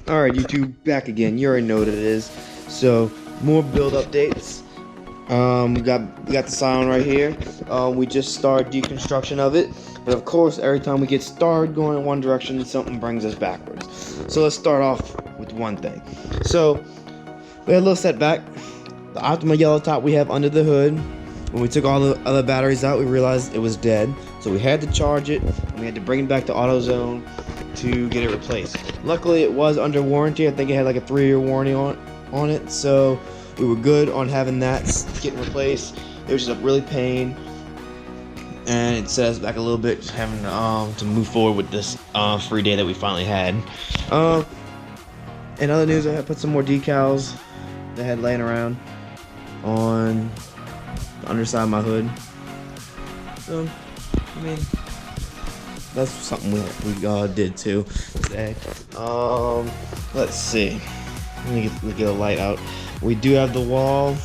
Alright, YouTube, back again. You already know what it is. So, more build updates. We got the scion right here. We just started deconstruction of it. But of course, every time we get started going in one direction, something brings us backwards. So let's start off with one thing. So, we had a little setback. The Optima yellow top we have under the hood. When we took all the other batteries out, we realized it was dead. So we had to charge it, and we had to bring it back to AutoZone to get it replaced. Luckily, it was under warranty. I think it had like a 3-year warranty on it, so we were good on having that getting replaced. It was just a really pain, and it set us back a little bit, having to move forward with this free day that we finally had. In other news, I had put some more decals that I had laying around on the underside of my hood. So, I mean, that's something we did too today. Let's see. Let me get a light out. We do have the wall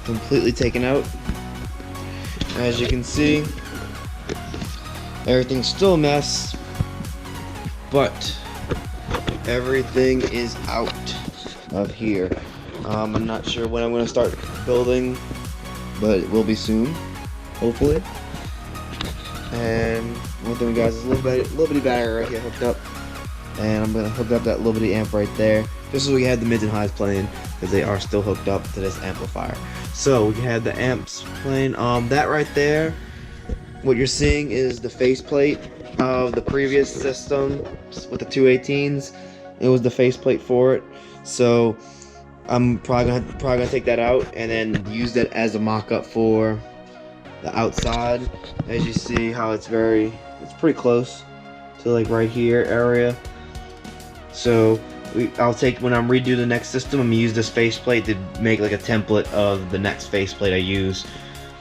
completely taken out. As you can see, everything's still a mess, but everything is out of here. I'm not sure when I'm going to start building, but it will be soon, hopefully. And one thing we got is a little bitty battery right here hooked up, and I'm gonna hook up that little bitty amp right there, just so we had the mids and highs playing, because they are still hooked up to this amplifier. So we had the amps playing. That right there, what you're seeing is the faceplate of the previous system with the 218s. It was the faceplate for it. So I'm probably gonna take that out and then use that as a mock-up for the outside. As you see how it's pretty close to like right here area. So I'll take, when I'm redo the next system, I'm gonna use this faceplate to make like a template of the next faceplate I use.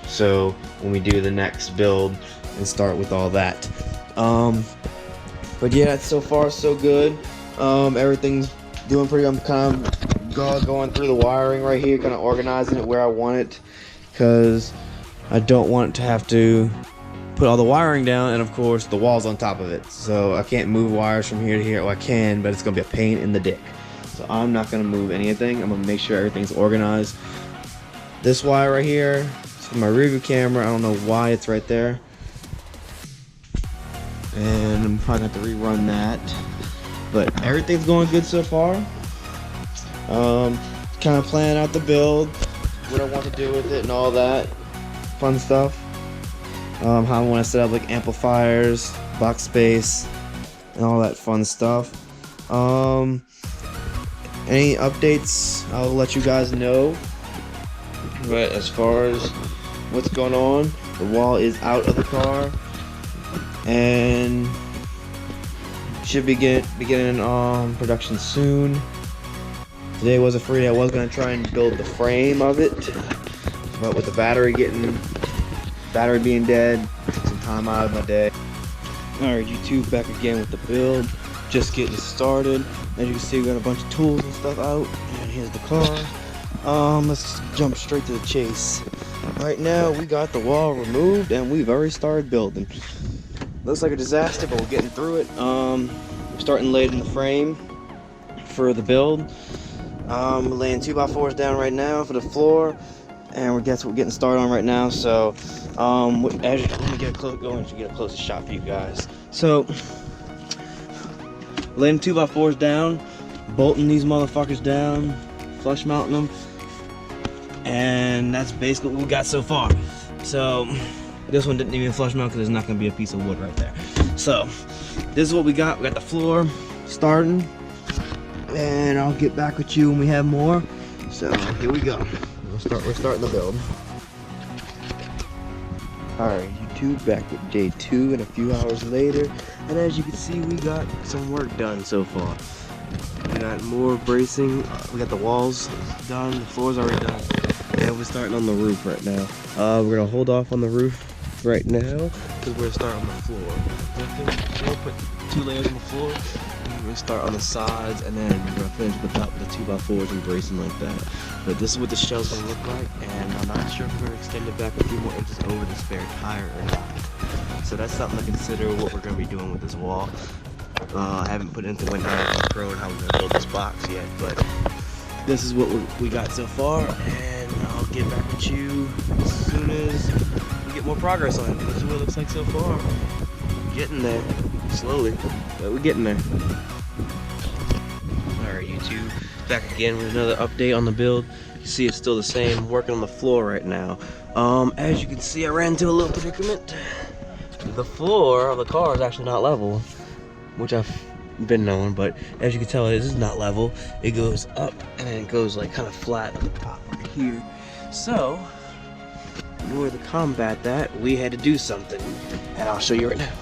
So when we do the next build and start with all that. But yeah, so far so good. Everything's doing pretty. I'm kind of going through the wiring right here, kind of organizing it where I want it, because I don't want to have to put all the wiring down, and of course the wall's on top of it, so I can't move wires from here to here. Well, I can, but it's gonna be a pain in the dick. So I'm not gonna move anything. I'm gonna make sure everything's organized. This wire right here is for my rear view camera. I don't know why it's right there, and I'm probably gonna have to rerun that. But everything's going good so far. Kind of planning out the build, what I want to do with it, and all that fun stuff. How I want to set up like amplifiers, box space, and all that fun stuff. Any updates, I'll let you guys know. But as far as what's going on, the wall is out of the car, and should be beginning production soon. Today was a free day. I was gonna try and build the frame of it, but with the battery being dead, some time out of my day. Alright, YouTube, back again with the build. Just getting started. As you can see, we got a bunch of tools and stuff out. And here's the car. Let's jump straight to the chase. Right now, we got the wall removed and we've already started building. Looks like a disaster, but we're getting through it. We're starting laying the frame for the build. We're laying 2x4s down right now for the floor. And that's what we're getting started on right now. So, let me get a closer shot for you guys. So, laying 2x4s down, bolting these motherfuckers down, flush mounting them, and that's basically what we got so far. So, this one didn't even flush mount because there's not going to be a piece of wood right there. So, this is what we got. We got the floor starting, and I'll get back with you when we have more. So, here we go. We're starting the build. Alright, YouTube, back with day 2 and a few hours later. And as you can see, we got some work done so far. We got more bracing. We got the walls done. The floor's already done. And we're starting on the roof right now. We're going to hold off on the roof right now because we're going to start on the floor. We'll put 2 layers on the floor. We're going to start on the sides, and then we're going to finish with the top with the 2x4s and bracing like that. But this is what the shell's going to look like, and I'm not sure if we're going to extend it back a few more inches over the spare tire or not. So that's something to consider what we're going to be doing with this wall. I haven't put into Windows Pro and how we're gonna build this box yet, but this is what we got so far, and I'll get back with you as soon as we get more progress on it. This is what it looks like so far. Getting there, slowly, but we're getting there. Alright, YouTube, back again with another update on the build. You see it's still the same, working on the floor right now. As you can see, I ran into a little predicament. The floor of the car is actually not level, which I've been knowing, but as you can tell, it is not level. It goes up and then it goes like kind of flat on the top right here. So, in order to combat that, we had to do something, and I'll show you right now.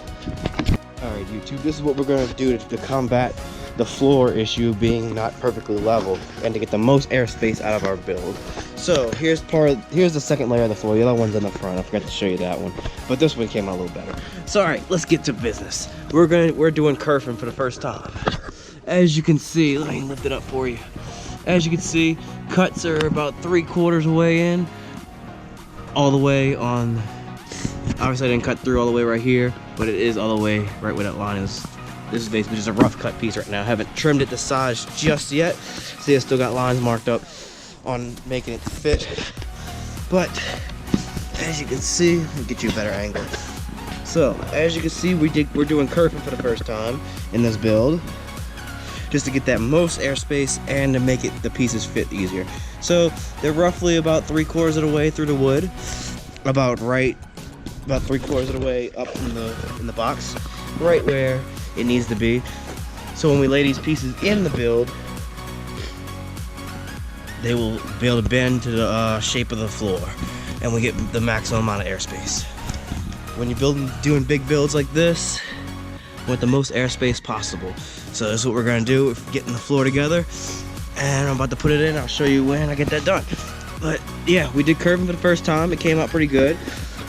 Alright, YouTube, this is what we're going to do to combat the floor issue being not perfectly level and to get the most airspace out of our build. So here's the second layer of the floor. The other one's in the front. I forgot to show you that one, but this one came out a little better. So alright, let's get to business. We're doing kerfing for the first time. As you can see, let me lift it up for you. As you can see, cuts are about 3/4 away in, all the way on. Obviously, I didn't cut through all the way right here, but it is all the way right where that line is. This is basically just a rough cut piece right now. I haven't trimmed it to size just yet. See, I still got lines marked up on making it fit. But as you can see, let me get you a better angle. So as you can see, we're doing kerfing for the first time in this build, just to get that most airspace and to make the pieces fit easier. So they're roughly about 3/4 of the way through the wood, about 3/4 of the way up in the box, right where it needs to be. So when we lay these pieces in the build, they will be able to bend to the shape of the floor, and we get the maximum amount of airspace. When you're doing big builds like this, we want the most airspace possible. So that's what we're gonna do. We're getting the floor together, and I'm about to put it in. I'll show you when I get that done. But yeah, we did kerfing for the first time. It came out pretty good.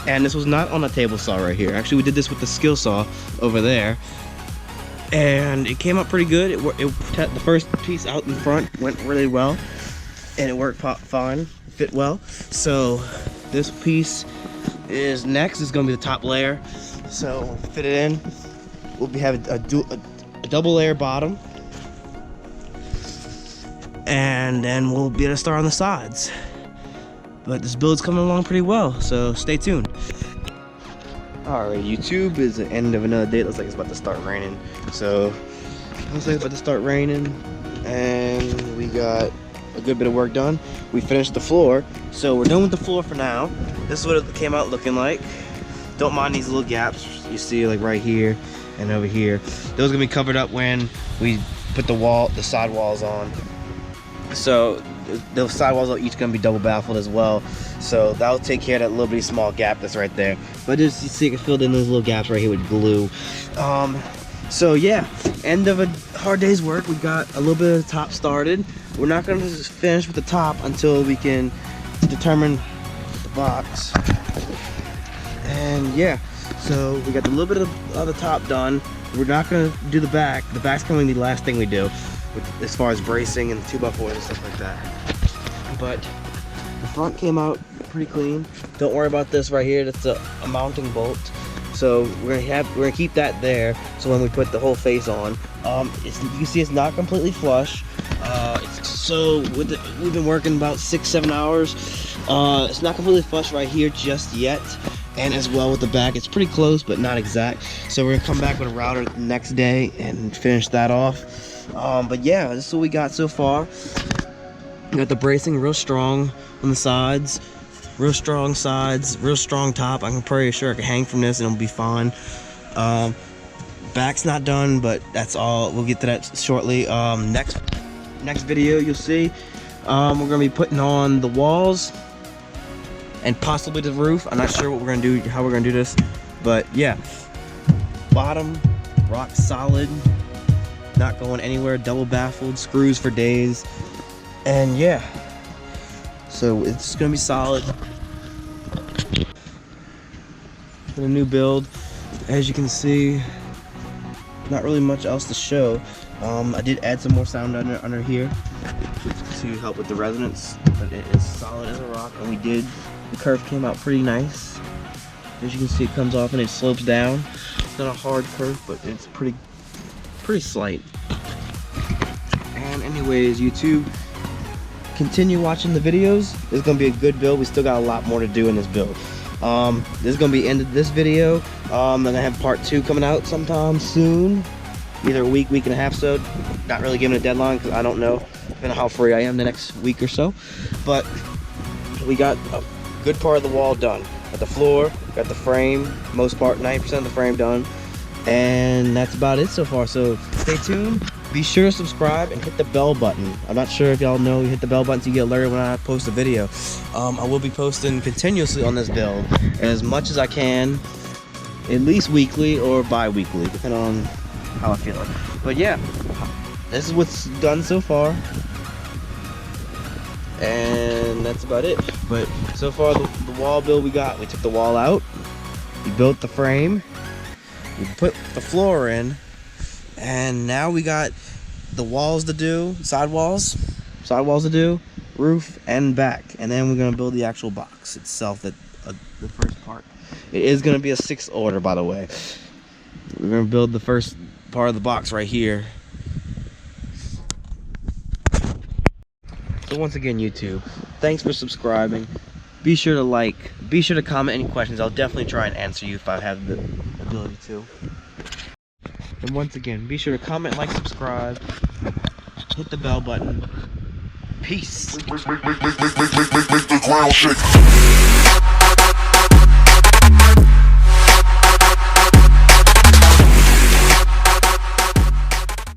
And this was not on a table saw right here. Actually, we did this with the skill saw over there, and it came out pretty good. The first piece out in front went really well, and it worked fine, fit well. So this piece is next. It's gonna be the top layer. So we'll fit it in. We'll be having a double layer bottom, and then we'll be able to start on the sides. But this build's coming along pretty well, so stay tuned. Alright, YouTube, is the end of another day. It looks like it's about to start raining. So, looks like it's about to start raining, and we got a good bit of work done. We finished the floor, so we're done with the floor for now. This is what it came out looking like. Don't mind these little gaps you see, like right here and over here. Those are gonna be covered up when we put the side walls on. So the sidewalls are each gonna be double baffled as well, so that'll take care of that little bitty small gap that's right there. But just, you see, I can fill in those little gaps right here with glue. So yeah, end of a hard day's work. We got a little bit of the top started. We're not gonna just finish with the top until we can determine the box. And yeah, so we got a little bit of the top done. We're not gonna do the back. The back's coming to be the last thing we do, as far as bracing and 2x4 and stuff like that. But the front came out pretty clean. Don't worry about this right here. That's a mounting bolt. So we're gonna keep that there. So when we put the whole face on, you can see it's not completely flush. We've been working about 6-7 hours. It's not completely flush right here just yet. And as well with the back, it's pretty close but not exact. So we're gonna come back with a router the next day and finish that off. But yeah, this is what we got so far. We got the bracing real strong on the sides, real strong sides, real strong top. I'm pretty sure I can hang from this and it'll be fine. Back's not done, but that's all. We'll get to that shortly. Next video you'll see, we're gonna be putting on the walls and possibly the roof. I'm not sure what we're gonna do, how we're gonna do this, but yeah, bottom rock solid, not going anywhere, double baffled, screws for days, and yeah, so it's gonna be solid for the new build. As you can see, not really much else to show. I did add some more sound under here to help with the resonance, but it is solid as a rock, and the curve came out pretty nice. As you can see, it comes off and it slopes down. It's not a hard curve, but it's pretty pretty slight. And anyways, YouTube, continue watching the videos. This is gonna be a good build. We still got a lot more to do in this build. This is gonna be the end of this video. I'm gonna have part 2 coming out sometime soon, either a week and a half. So not really giving a deadline because I don't know, depending on how free I am the next week or so. But we got a good part of the wall done. Got the floor, got the frame, most part 90% of the frame done, and that's about it so far. So stay tuned. Be sure to subscribe and hit the bell button. I'm not sure if y'all know, you hit the bell button so you get alerted when I post a video. I will be posting continuously on this build as much as I can, at least weekly or bi-weekly, depending on how I feel it. But yeah, this is what's done so far, and that's about it. But so far, the wall build we took the wall out, we built the frame, we put the floor in, and now we got the walls to do, sidewalls to do, roof and back, and then we're gonna build the actual box itself, the first part. It is gonna be a 6 order, by the way. We're gonna build the first part of the box right here. So once again, YouTube, thanks for subscribing. Be sure to like, be sure to comment any questions. I'll definitely try and answer you if I have the ability to. And once again, be sure to comment, like, subscribe, hit the bell button. Peace. Make the ground shake.